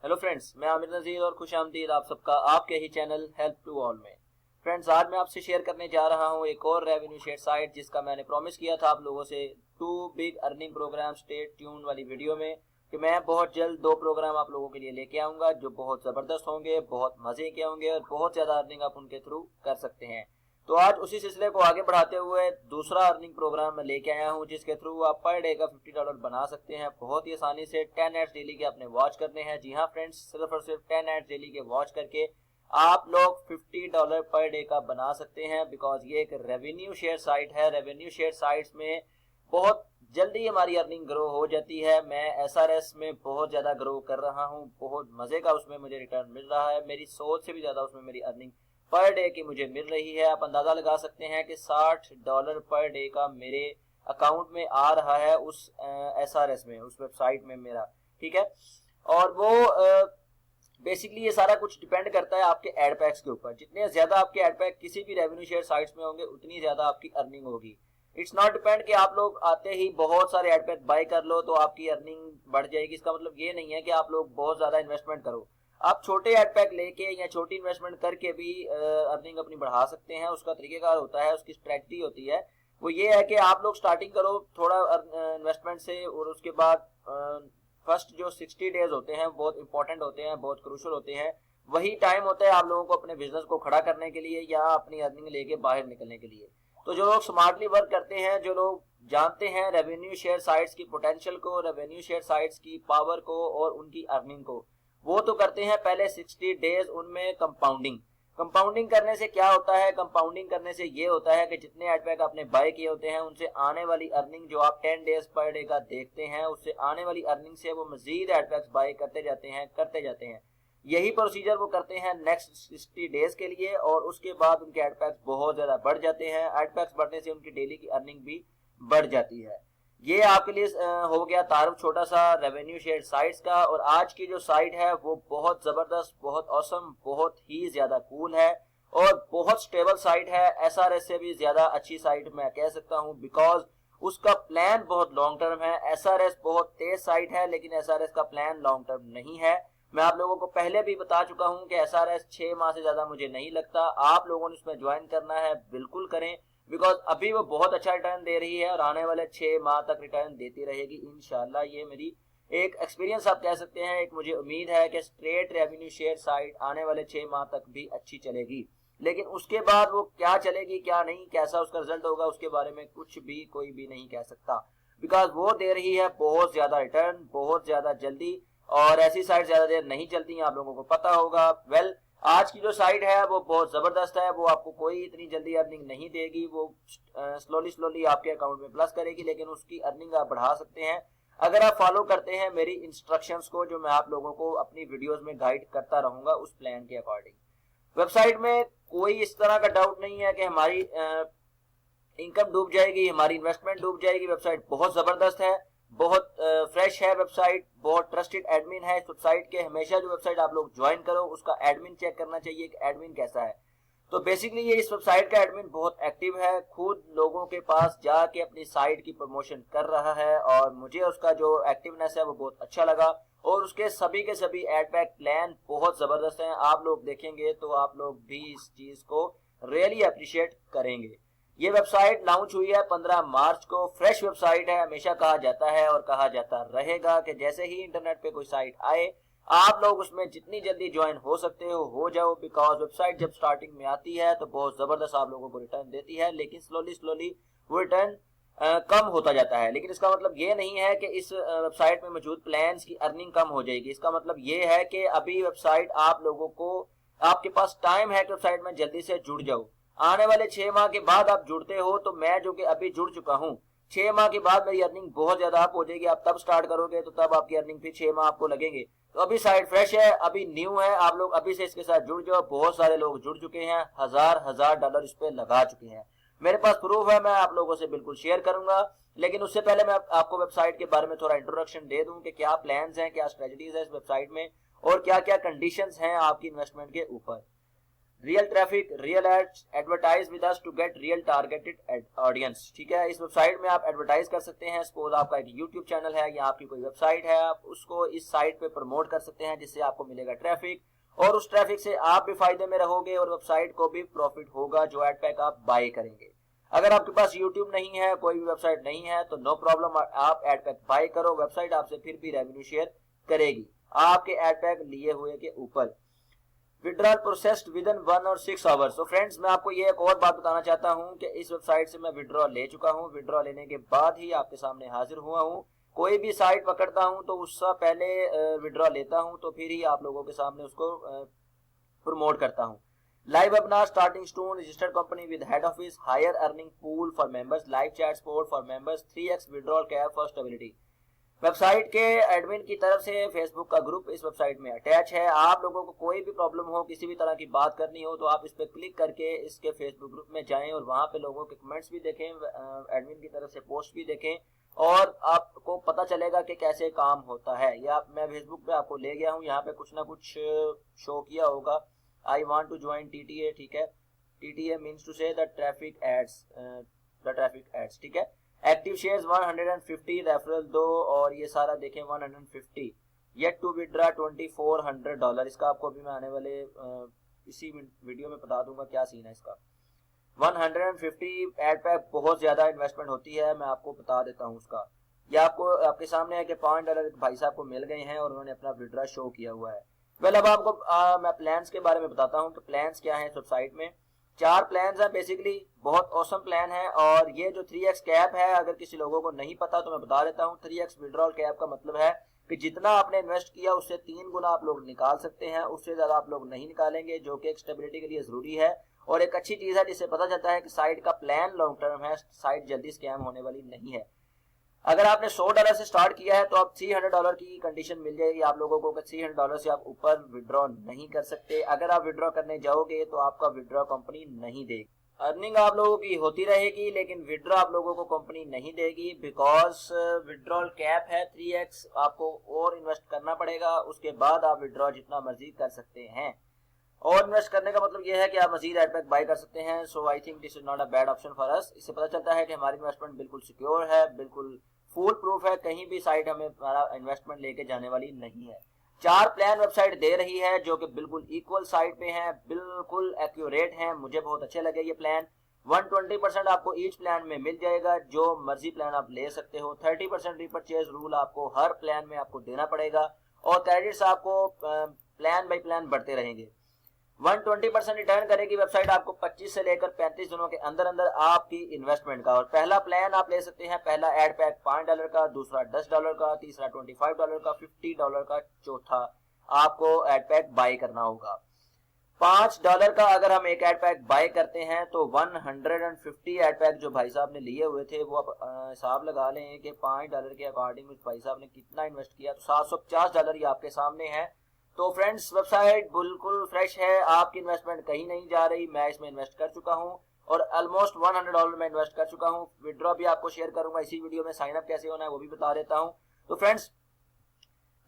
Hello friends, मैं आमिर नज़ीर और खुशामदीद आप सबका आपके ही चैनल हेल्प टू ऑल में। फ्रेंड्स, आज मैं आपसे शेयर करने जा रहा हूं एक और रेवेन्यू शेयर साइट जिसका मैंने प्रॉमिस किया था आप लोगों से 2 big earning program stay tune वाली वीडियो में कि मैं बहुत जल्द 2 प्रोग्राम आप लोगों के लिए लेके आऊंगा जो बहुत ज़बरदस्त होंगे, बहुत मज़े के होंगे और बहुत ज़्यादा अर्निंग आप उनके थ्रू कर सकते हैं। तो आज उसी सिलसिले को आगे बढ़ाते हुए दूसरा अर्निंग प्रोग्राम मैं लेके आया हूं जिसके थ्रू आप पर डे का $50 बना सकते हैं बहुत ही आसानी से। 10 एड्स डेली के आपने वॉच करने हैं। जी हाँ फ्रेंड्स, सिर्फ और सिर्फ 10 एड्स डेली के वॉच करके आप लोग $50 पर डे का बना सकते हैं बिकॉज ये एक रेवेन्यू शेयर साइट है। रेवेन्यू शेयर साइट्स में बहुत जल्दी हमारी अर्निंग ग्रो हो जाती है। मैं एसआरएस में बहुत ज्यादा ग्रो कर रहा हूँ, बहुत मजे का उसमें मुझे रिटर्न मिल रहा है। मेरी सोच से भी ज्यादा उसमें मेरी अर्निंग पर डे की मुझे मिल रही है। आप अंदाजा लगा सकते हैं कि $60 पर डे का मेरे अकाउंट में आ रहा है उस एसआरएस में, उस वेबसाइट में मेरा, ठीक है। और वो बेसिकली ये सारा कुछ डिपेंड करता है आपके एड पैक्स के ऊपर। जितने ज्यादा आपके एड पैक किसी भी रेवेन्यू शेयर साइट्स में होंगे उतनी ज्यादा आपकी अर्निंग होगी। इट्स नॉट डिपेंड कि आप लोग आते ही बहुत सारे एड पैक बाय कर लो तो आपकी अर्निंग बढ़ जाएगी। इसका मतलब ये नहीं है कि आप लोग बहुत ज्यादा इन्वेस्टमेंट करो। आप छोटे एड पैक लेके या छोटी इन्वेस्टमेंट करके भी अर्निंग अपनी बढ़ा सकते हैं। उसका तरीकेकार होता है, उसकी स्ट्रेटजी होती है। वो ये है कि आप लोग स्टार्टिंग करो थोड़ा इन्वेस्टमेंट से और उसके बाद फर्स्ट जो 60 डेज होते हैं बहुत इंपॉर्टेंट होते हैं, बहुत क्रूशल होते हैं। वही टाइम होता है आप लोगों को अपने बिजनेस को खड़ा करने के लिए या अपनी अर्निंग लेके बाहर निकलने के लिए। तो जो लोग स्मार्टली वर्क करते हैं, जो लोग जानते हैं रेवेन्यू शेयर साइट्स की पोटेंशियल को, रेवेन्यू शेयर साइट्स की पावर को और उनकी अर्निंग को, वो तो करते हैं पहले 60 डेज उनमें कंपाउंडिंग। कंपाउंडिंग करने से क्या होता है? कंपाउंडिंग करने से ये होता है कि जितने एड पैक आपने बाय किए होते हैं उनसे आने वाली अर्निंग जो आप 10 डेज पर डे का देखते हैं, उससे आने वाली अर्निंग से वो मजीद एड पैक्स बाय करते जाते हैं। यही प्रोसीजर वो करते हैं नेक्स्ट 60 डेज के लिए और उसके बाद उनके एड पैक्स बहुत ज्यादा बढ़ जाते हैं। एड पैक्स बढ़ने से उनकी डेली की अर्निंग भी बढ़ जाती है। ये आपके लिए हो गया तारुफ छोटा सा रेवेन्यू शेयर साइट्स का। और आज की जो साइट है वो बहुत जबरदस्त, बहुत ऑसम, बहुत ही ज्यादा कूल है और बहुत स्टेबल साइट है। एसआरएस से भी ज्यादा अच्छी साइट मैं कह सकता हूँ बिकॉज उसका प्लान बहुत लॉन्ग टर्म है। एसआरएस बहुत तेज साइट है लेकिन एसआरएस का प्लान लॉन्ग टर्म नहीं है। मैं आप लोगों को पहले भी बता चुका हूं कि एसआरएस 6 माह से ज्यादा मुझे नहीं लगता। आप लोगों ने उसमें ज्वाइन करना है, बिल्कुल करें बिकॉज अभी वो बहुत अच्छा रिटर्न दे रही है और आने वाले 6 माह तक रिटर्न देती रहेगी इंशाल्लाह। ये मेरी एक एक्सपीरियंस आप कह सकते हैं, एक मुझे उम्मीद है कि स्ट्रेट रेवेन्यू शेयर साइट आने वाले 6 माह तक भी अच्छी चलेगी। लेकिन उसके बाद वो क्या चलेगी क्या नहीं, कैसा उसका रिजल्ट होगा, उसके बारे में कुछ भी कोई भी नहीं कह सकता बिकॉज वो दे रही है बहुत ज्यादा रिटर्न, बहुत ज्यादा जल्दी। और ऐसी साइट ज्यादा देर नहीं चलती है, आप लोगों को पता होगा। वेल, आज की जो साइट है वो बहुत जबरदस्त है। वो आपको कोई इतनी जल्दी अर्निंग नहीं देगी, वो स्लोली आपके अकाउंट में प्लस करेगी लेकिन उसकी अर्निंग आप बढ़ा सकते हैं अगर आप फॉलो करते हैं मेरी इंस्ट्रक्शंस को, जो मैं आप लोगों को अपनी वीडियोस में गाइड करता रहूंगा उस प्लान के अकॉर्डिंग। वेबसाइट में कोई इस तरह का डाउट नहीं है कि हमारी इनकम डूब जाएगी, हमारी इन्वेस्टमेंट डूब जाएगी। वेबसाइट बहुत जबरदस्त है, बहुत फ्रेश है वेबसाइट, बहुत ट्रस्टेड एडमिन है इस वेबसाइट के। हमेशा जो वेबसाइट आप लोग ज्वाइन करो उसका एडमिन चेक करना चाहिए कि एडमिन कैसा है। तो बेसिकली ये इस वेबसाइट का एडमिन बहुत एक्टिव है, खुद लोगों के पास जाके अपनी साइट की प्रमोशन कर रहा है और मुझे उसका जो एक्टिवनेस है वो बहुत अच्छा लगा। और उसके सभी के सभी एड पैक प्लान बहुत जबरदस्त हैं। आप लोग देखेंगे तो आप लोग भी इस चीज को रियली अप्रिशिएट करेंगे। ये वेबसाइट लॉन्च हुई है 15 मार्च को। फ्रेश वेबसाइट है, हमेशा कहा जाता है और कहा जाता रहेगा कि जैसे ही इंटरनेट पे कोई साइट आए आप लोग उसमें जितनी जल्दी ज्वाइन हो सकते हो जाओ बिकॉज वेबसाइट जब स्टार्टिंग में आती है तो बहुत जबरदस्त आप लोगों को रिटर्न देती है लेकिन स्लोली वो रिटर्न कम होता जाता है। लेकिन इसका मतलब ये नहीं है कि इस वेबसाइट में मौजूद प्लान्स की अर्निंग कम हो जाएगी। इसका मतलब ये है कि अभी वेबसाइट आप लोगों को, आपके पास टाइम है कि वेबसाइट में जल्दी से जुड़ जाओ। आने वाले 6 माह के बाद आप जुड़ते हो तो मैं जो कि अभी जुड़ चुका हूँ, 6 माह के बाद मेरी अर्निंग बहुत ज्यादा अप हो जाएगी। आप तब स्टार्ट करोगे तो तब आपकी अर्निंग फिर 6 माह आपको लगेंगे। तो अभी साइट फ्रेश है, अभी न्यू है, आप लोग अभी से इसके साथ जुड़ जाओ। बहुत सारे लोग जुड़ चुके हैं, हजार डॉलर इस पे लगा चुके हैं। मेरे पास प्रूफ है, मैं आप लोगों से बिल्कुल शेयर करूंगा। लेकिन उससे पहले मैं आपको वेबसाइट के बारे में थोड़ा इंट्रोडक्शन दे दूं कि क्या प्लान्स हैं, क्या स्ट्रेटजीज है इस वेबसाइट में और क्या क्या कंडीशंस हैं आपकी इन्वेस्टमेंट के ऊपर। Real traffic, real ads, advertise with us to get real targeted audience. ठीक है, इस वेबसाइट में आप एडवर्टाइज कर सकते हैं। सपोज आपका एक यूट्यूब चैनल है या आपकी कोई वेबसाइट है, आप उसको इस साइट पे प्रमोट कर सकते हैं, जिससे आपको मिलेगा ट्रैफिक, और उस ट्रैफिक से आप भी फायदे में रहोगे और वेबसाइट को भी प्रॉफिट होगा जो एड पैक आप बाय करेंगे। अगर आपके पास यूट्यूब नहीं है, कोई भी वेबसाइट नहीं है, तो नो प्रॉब्लम, आप एड पैक बाय करो, वेबसाइट आपसे फिर भी रेवेन्यू शेयर करेगी आपके एड पैक लिए हुए के ऊपर। विड्रॉल प्रोसेस्ड विद इन 1 और 6 आवर्स। तो फ्रेंड्स, मैं आपको ये एक और बात बताना चाहता हूं कि इस वेबसाइट से मैं विड्रॉल ले चुका हूं। विड्रॉल लेने के बाद ही आपके सामने हाजिर हुआ हूं। कोई भी साइट पकड़ता हूं तो उससे पहले विड्रॉल लेता हूं, तो फिर ही आप लोगों के सामने उसको प्रमोट करता हूं। Live webinar starting soon, registered company with head office, higher earning pool for members, live chat support for members, 3x withdrawal cap for stability. Website के एडमिन की तरफ से फेसबुक का ग्रुप इस वेबसाइट में अटैच है। आप लोगों को कोई भी प्रॉब्लम हो, किसी भी तरह की बात करनी हो, तो आप इस पर क्लिक करके इसके फेसबुक ग्रुप में जाएं और वहां पे लोगों के कमेंट्स भी देखें, एडमिन की तरफ से पोस्ट भी देखें, और आपको पता चलेगा कि कैसे काम होता है। या मैं फेसबुक पे आपको ले गया हूँ, यहाँ पे कुछ ना कुछ शो किया होगा, I want to join TTA. ठीक है, TTA means to say the traffic ads. ठीक है, एक्टिव शेयर्स 150, रेफरल 2, और ये सारा देखें 150, येट टू विड्रा $2400। इसका आपको अभी मैं आने वाले इसी वीडियो में बता दूंगा क्या सीन है इसका। 150 एड पैक, बहुत ज्यादा इन्वेस्टमेंट होती है, मैं आपको बता देता हूँ उसका। यह आपको आपके सामने है कि $5 भाई साहब को मिल गए हैं और उन्होंने अपना विड्रा शो किया हुआ है। वेल, अब आपको मैं प्लान्स के बारे में बताता हूँ कि प्लान्स क्या है। वेबसाइट में 4 प्लान्स हैं बेसिकली, बहुत औसम प्लान है। और ये जो 3x कैप है, अगर किसी लोगों को नहीं पता तो मैं बता देता हूँ। 3x विड्रॉल कैप का मतलब है कि जितना आपने इन्वेस्ट किया उससे 3 गुना आप लोग निकाल सकते हैं, उससे ज्यादा आप लोग नहीं निकालेंगे, जो कि एक स्टेबिलिटी के लिए जरूरी है और एक अच्छी चीज है, जिससे पता चलता है कि साइट का प्लान लॉन्ग टर्म है, साइट जल्दी स्कैम होने वाली नहीं है। अगर आपने $100 से स्टार्ट किया है तो आप $300 की कंडीशन मिल जाएगी आप लोगों को कि $300 से आप ऊपर विड्रॉ नहीं कर सकते। अगर आप विड्रॉ करने जाओगे तो आपका विड्रॉ कंपनी नहीं देगी। अर्निंग आप लोगों की होती रहेगी, लेकिन विड्रॉ आप लोगों को कंपनी नहीं देगी, बिकॉज विड्रॉल कैप है 3x। आपको और इन्वेस्ट करना पड़ेगा, उसके बाद आप विड्रॉ जितना मर्जी कर सकते हैं। और इन्वेस्ट करने का मतलब यह है कि आप मजीद एड पैक बाय कर सकते हैं। So I think this is not a bad option for us. इससे पता चलता है कि हमारी इन्वेस्टमेंट बिल्कुल सिक्योर है, बिल्कुल फुल प्रूफ है, कहीं भी साइट हमें हमारा इन्वेस्टमेंट लेके जाने वाली नहीं है। 4 प्लान वेबसाइट दे रही है जो कि बिल्कुल इक्वल साइट पे हैं, बिल्कुल एक्यूरेट हैं, मुझे बहुत अच्छे लगे ये प्लान। 120% आपको ईच प्लान में मिल जाएगा, जो मर्जी प्लान आप ले सकते हो। 30% रीपरचेज रूल आपको हर प्लान में आपको देना पड़ेगा, और क्रेडिट्स आपको प्लान बाई प्लान बढ़ते रहेंगे। 120% रिटर्न करेगी वेबसाइट आपको 25 से लेकर 35 दिनों के अंदर अंदर आपकी इन्वेस्टमेंट का। और पहला प्लान आप ले सकते हैं, पहला एड पैक $5 का, दूसरा $10 का, तीसरा $25 का, $50 का, चौथा आपको एड पैक बाय करना होगा। $5 का अगर हम एक एड पैक बाय करते हैं तो 150 एड पैक जो भाई साहब ने लिए हुए थे, वो आप हिसाब लगा लें कि $5 के अकॉर्डिंग भाई साहब ने कितना इन्वेस्ट किया, तो $750 ये आपके सामने है। तो फ्रेंड्स, वेबसाइट बिल्कुल फ्रेश है, आपकी इन्वेस्टमेंट कहीं नहीं जा रही। मैं इसमें इन्वेस्ट कर चुका हूं और ऑलमोस्ट $100 में इन्वेस्ट कर चुका हूं। विड्रॉ भी आपको शेयर करूंगा इसी वीडियो में, साइन अप कैसे होना है वो भी बता देता हूं। तो फ्रेंड्स,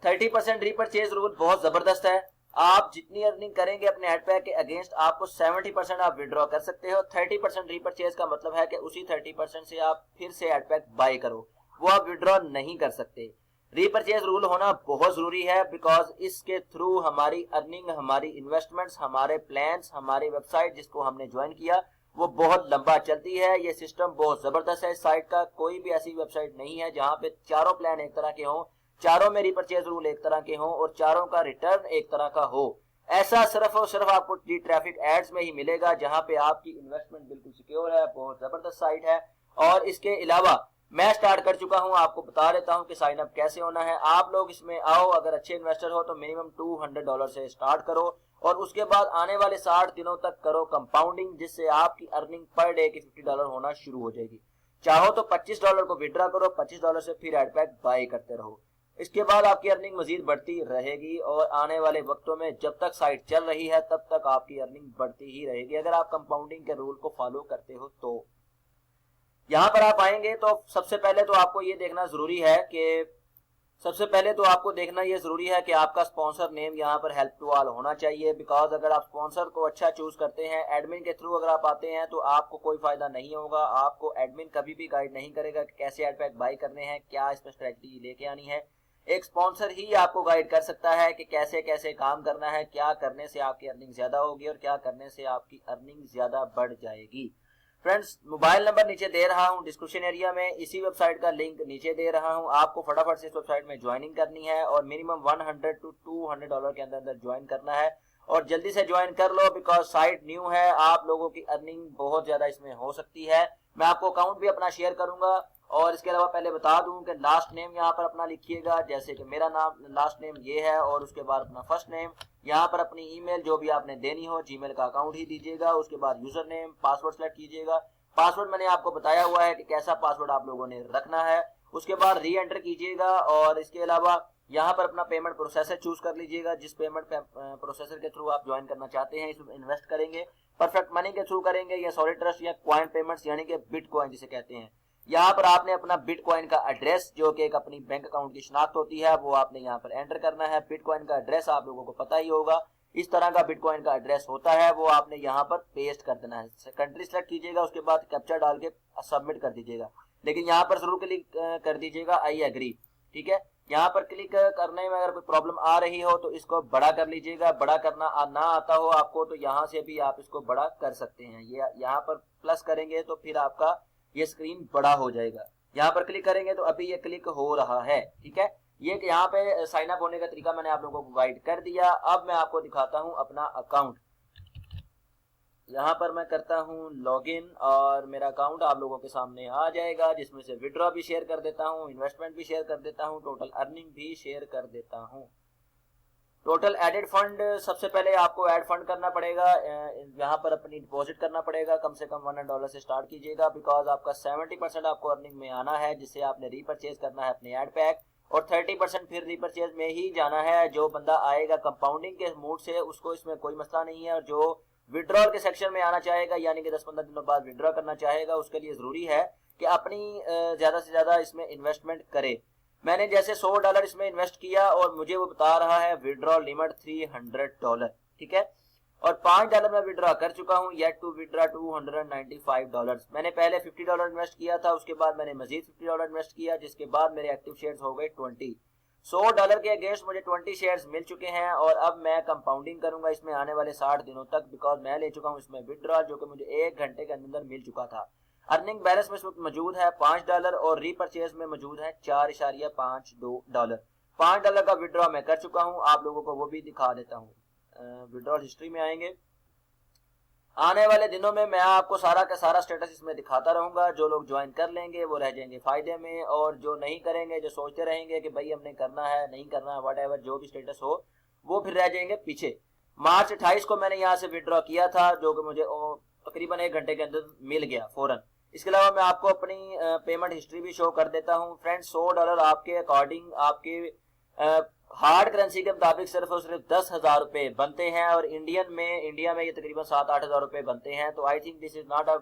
30% रीपरचेज रूल बहुत जबरदस्त है। आप जितनी अर्निंग करेंगे अपने एड पैक के अगेंस्ट, आपको 70% आप विड्रॉ कर सकते हो। 30% रीपरचेज का मतलब है कि उसी 30% से आप फिर से एड पैक बाय करो, वो आप विड्रॉ नहीं कर सकते। रीपरचेज रूल होना बहुत जरूरी है, बिकॉज इसके थ्रू हमारी अर्निंग, हमारी इन्वेस्टमेंट्स, हमारे प्लान्स, हमारी वेबसाइट जिसको हमने ज्वाइन किया वो बहुत लंबा चलती है। ये सिस्टम बहुत जबरदस्त है इस साइट का। कोई भी ऐसी वेबसाइट नहीं है जहां पे चारों प्लान एक तरह के हों, चारों में रीपरचेज रूल एक तरह के हों और चारों का रिटर्न एक तरह का हो। ऐसा सिर्फ और सिर्फ आपको ट्रैफिक एड्स में ही मिलेगा, जहां पे आपकी इन्वेस्टमेंट बिल्कुल सिक्योर है। बहुत जबरदस्त साइट है। और इसके अलावा मैं स्टार्ट कर चुका हूं, आपको बता देता हूं कि साइन अप कैसे होना है। आप लोग इसमें आओ, अगर अच्छे इन्वेस्टर हो तो मिनिमम $200 से स्टार्ट करो और उसके बाद आने वाले 60 दिनों तक करो कंपाउंडिंग, जिससे आपकी अर्निंग पर डे की $50 होना शुरू हो जाएगी। चाहो तो $25 को विड्रा करो, $25 से फिर एड पैक बाय करते रहो। इसके बाद आपकी अर्निंग मजीद बढ़ती रहेगी और आने वाले वक्तों में जब तक साइट चल रही है तब तक आपकी अर्निंग बढ़ती ही रहेगी, अगर आप कंपाउंडिंग के रूल को फॉलो करते हो तो। यहाँ पर आप आएंगे तो सबसे पहले तो आपको ये देखना जरूरी है कि सबसे पहले तो आपको देखना ये जरूरी है कि आपका स्पॉन्सर नेम यहाँ पर हेल्प टू ऑल होना चाहिए, बिकॉज अगर आप स्पॉन्सर को अच्छा चूज करते हैं, एडमिन के थ्रू अगर आप आते हैं तो आपको कोई फायदा नहीं होगा। आपको एडमिन कभी भी गाइड नहीं करेगा कि कैसे एड पैक बाई करने हैं, क्या इसमें स्ट्रेटजी लेके आनी है। एक स्पॉन्सर ही आपको गाइड कर सकता है कि कैसे कैसे काम करना है, क्या करने से आपकी अर्निंग ज्यादा होगी और क्या करने से आपकी अर्निंग ज्यादा बढ़ जाएगी। फ्रेंड्स, मोबाइल नंबर नीचे दे रहा हूं डिस्क्रिप्शन एरिया में, इसी वेबसाइट का लिंक नीचे दे रहा हूं। आपको फटाफट से इस वेबसाइट में ज्वाइनिंग करनी है और मिनिमम 100 to 200 डॉलर के अंदर ज्वाइन करना है और जल्दी से ज्वाइन कर लो, बिकॉज साइट न्यू है, आप लोगों की अर्निंग बहुत ज्यादा इसमें हो सकती है। मैं आपको अकाउंट भी अपना शेयर करूंगा और इसके अलावा पहले बता दूं कि लास्ट नेम यहाँ पर अपना लिखिएगा, जैसे कि मेरा नाम लास्ट नेम ये है और उसके बाद अपना फर्स्ट नेम, यहाँ पर अपनी ईमेल जो भी आपने देनी हो जीमेल का अकाउंट ही दीजिएगा। उसके बाद यूजर नेम, पासवर्ड सेलेक्ट कीजिएगा। पासवर्ड मैंने आपको बताया हुआ है कि कैसा पासवर्ड आप लोगों ने रखना है। उसके बाद री एंटर कीजिएगा और इसके अलावा यहाँ पर अपना पेमेंट प्रोसेसर चूज कर लीजिएगा, जिस पेमेंट प्रोसेसर के थ्रू आप ज्वाइन करना चाहते हैं, इसमें इन्वेस्ट करेंगे, परफेक्ट मनी के थ्रू करेंगे या सॉलिड ट्रस्ट या कॉइन पेमेंट्स यानी कि बिटकॉइन जिसे कहते हैं। यहाँ पर आपने अपना बिटकॉइन का एड्रेस जो कि एक अपनी बैंक अकाउंट की शनाख्त होती है वो आपने यहाँ पर एंटर करना है। बिटकॉइन का एड्रेस आप लोगों को पता ही होगा, इस तरह का बिटकॉइन का एड्रेस होता है, वो आपने यहाँ पर पेस्ट कर देना है। कंट्री सेलेक्ट कीजिएगा, उसके बाद कैप्चा डाल के सबमिट कर दीजिएगा, लेकिन यहाँ पर जरूर क्लिक कर दीजिएगा आई एग्री। ठीक है, यहाँ पर क्लिक करने में अगर कोई प्रॉब्लम आ रही हो तो इसको बड़ा कर लीजिएगा। बड़ा करना ना आता हो आपको तो यहाँ से भी आप इसको बड़ा कर सकते हैं। ये यहाँ पर प्लस करेंगे तो फिर आपका ये स्क्रीन बड़ा हो जाएगा। यहाँ पर क्लिक करेंगे तो अभी ये क्लिक हो रहा है। ठीक है, ये यहाँ पे साइन अप होने का तरीका मैंने आप लोगों को गाइड कर दिया। अब मैं आपको दिखाता हूँ अपना अकाउंट। यहाँ पर मैं करता हूँ लॉगिन और मेरा अकाउंट आप लोगों के सामने आ जाएगा, जिसमें से विड्रॉ भी शेयर कर देता हूँ, इन्वेस्टमेंट भी शेयर कर देता हूँ, टोटल अर्निंग भी शेयर कर देता हूँ। टोटल एडेड फंड, सबसे पहले आपको ऐड फंड करना पड़ेगा, यहाँ पर अपनी डिपॉजिट करना पड़ेगा, कम से कम $100 से स्टार्ट कीजिएगा, बिकॉज आपका 70% आपको अर्निंग में आना है, जिससे आपने रीपरचेज करना है अपने ऐड पैक और 30% फिर रीपरचेज में ही जाना है। जो बंदा आएगा कंपाउंडिंग के मूड से उसको इसमें कोई मसला नहीं है, और जो विड्रॉल के सेक्शन में आना चाहेगा यानी कि 10-15 दिनों बाद विड्रॉ करना चाहेगा, उसके लिए जरूरी है कि अपनी ज्यादा से ज्यादा इसमें इन्वेस्टमेंट करे। मैंने जैसे $100 इसमें इन्वेस्ट किया और मुझे वो बता रहा है विड्रॉ लिमिट $300। ठीक है, और $5 मैं विड्रॉ कर चुका हूँ, येट टू विड्रॉ $295। मैंने पहले $50 इन्वेस्ट किया था, उसके बाद मैंने मजीद $50 इन्वेस्ट किया, जिसके बाद मेरे एक्टिव शेयर्स हो गए 20। $100 के अगेंस्ट मुझे 20 शेयर्स मिल चुके हैं और अब मैं कंपाउंडिंग करूंगा इसमें आने वाले 60 दिनों तक, बिकॉज मैं ले चुका हूं इसमें विड्रॉल जो कि मुझे 1 घंटे के अंदर मिल चुका था। अर्निंग बैलेंस में इस वक्त मौजूद है $5 और रीपरचेज में मौजूद है $4.52। $5 का विड्रॉ मैं कर चुका हूं, आप लोगों को वो भी दिखा देता हूं। विड्रॉल हिस्ट्री में आएंगे, आने वाले दिनों में मैं आपको सारा का सारा स्टेटस इसमें दिखाता रहूंगा। जो लोग ज्वाइन कर लेंगे वो रह जाएंगे फायदे में, और जो नहीं करेंगे, जो सोचते रहेंगे कि भाई हमने करना है नहीं करना है व्हाटएवर जो भी स्टेटस हो, वो फिर रह जाएंगे पीछे। मार्च 28 को मैंने यहाँ से विड्रॉ किया था, जो कि मुझे तकरीबन 1 घंटे के अंदर मिल गया फौरन। इसके अलावा मैं आपको अपनी पेमेंट हिस्ट्री भी शो कर देता हूँ। फ्रेंड्स, $100 आपके अकॉर्डिंग आपके हार्ड करेंसी के मुताबिक सिर्फ और सिर्फ 10,000 रुपए बनते हैं, और इंडिया में ये तकरीबन 7-8 हज़ार रुपए बनते हैं। तो I think this is not a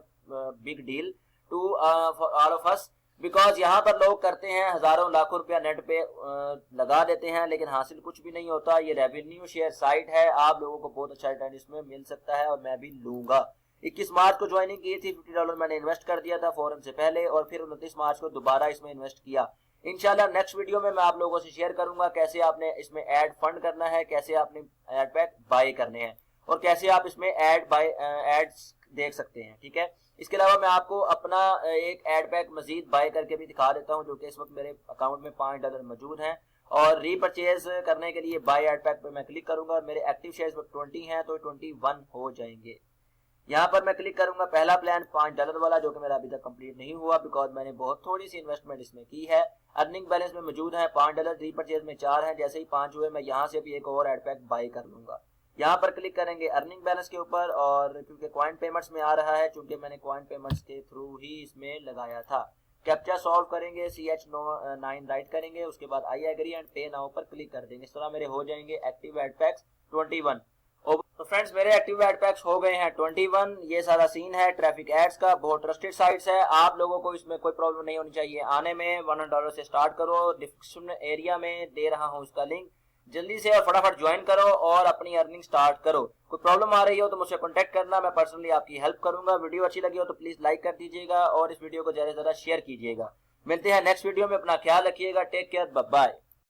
big deal to all of us, because यहाँ पर लोग करते हैं हजारों लाखों रुपया नेट पे लगा देते हैं, लेकिन हासिल कुछ भी नहीं होता। ये रेवेन्यू शेयर साइट है, आप लोगों को बहुत अच्छा रिटर्न इसमें मिल सकता है और मैं भी लूंगा। 21 मार्च को ज्वाइनिंग की थी, $50 मैंने इन्वेस्ट कर दिया था फौरन से पहले, और फिर 29 मार्च को दोबारा इसमें इन्वेस्ट किया। इंशाल्लाह नेक्स्ट वीडियो में मैं आप लोगों से शेयर करूंगा कैसे आपने इसमें ऐड फंड करना है, कैसे आपने ऐड पैक बाय करने हैं, और कैसे आप इसमें एड्स देख सकते हैं। ठीक है, इसके अलावा मैं आपको अपना एक ऐड पैक मजीद बाय करके भी दिखा देता हूं, जो कि इस वक्त मेरे अकाउंट में $5 मौजूद हैं, और रीपरचेज करने के लिए बाय ऐड पैक पे मैं क्लिक करूंगा और मेरे एक्टिव शेयर्स 20 हैं तो 21 हो जाएंगे। यहाँ पर मैं क्लिक करूंगा पहला प्लान $5 वाला, जो कि मेरा अभी तक कंप्लीट नहीं हुआ बिकॉज मैंने बहुत थोड़ी सी इन्वेस्टमेंट इसमें की है। अर्निंग बैलेंस में मौजूद है $5, रीपरचेज में 4 है। जैसे ही 5 हुए मैं यहाँ से भी एक और एड पैक बाय कर लूंगा। यहाँ पर क्लिक करेंगे अर्निंग बैलेंस के ऊपर, और क्योंकि कॉइन पेमेंट्स में आ रहा है, चूंकि मैंने कॉइन पेमेंट्स के थ्रू ही इसमें लगाया था। कैप्चा सॉल्व करेंगे, CH9 राइट करेंगे, उसके बाद आई एग्री एंड पे नाउ पर क्लिक कर देंगे। इस तरह मेरे हो जाएंगे एक्टिव एड पैक्स 21। तो फ्रेंड्स मेरे एक्टिव एड पैक्स हो गए हैं 21। ये सारा सीन है ट्रैफिक एड्स का, बहुत ट्रस्टेड साइट्स है, आप लोगों को इसमें कोई प्रॉब्लम नहीं होनी चाहिए आने में। $100 से स्टार्ट करो, डिस्क्रिप्शन एरिया में दे रहा हूँ उसका लिंक, जल्दी से और फटाफट ज्वाइन करो और अपनी अर्निंग स्टार्ट करो। कोई प्रॉब्लम आ रही हो तो मुझसे कॉन्टैक्ट करना, मैं पर्सनली आपकी हेल्प करूंगा। वीडियो अच्छी लगी हो तो प्लीज लाइक कर दीजिएगा और इस वीडियो को ज्यादा से ज्यादा शेयर कीजिएगा। मिलते हैं नेक्स्ट वीडियो में, अपना ख्याल रखिएगा, टेक केयर, बाय बाय।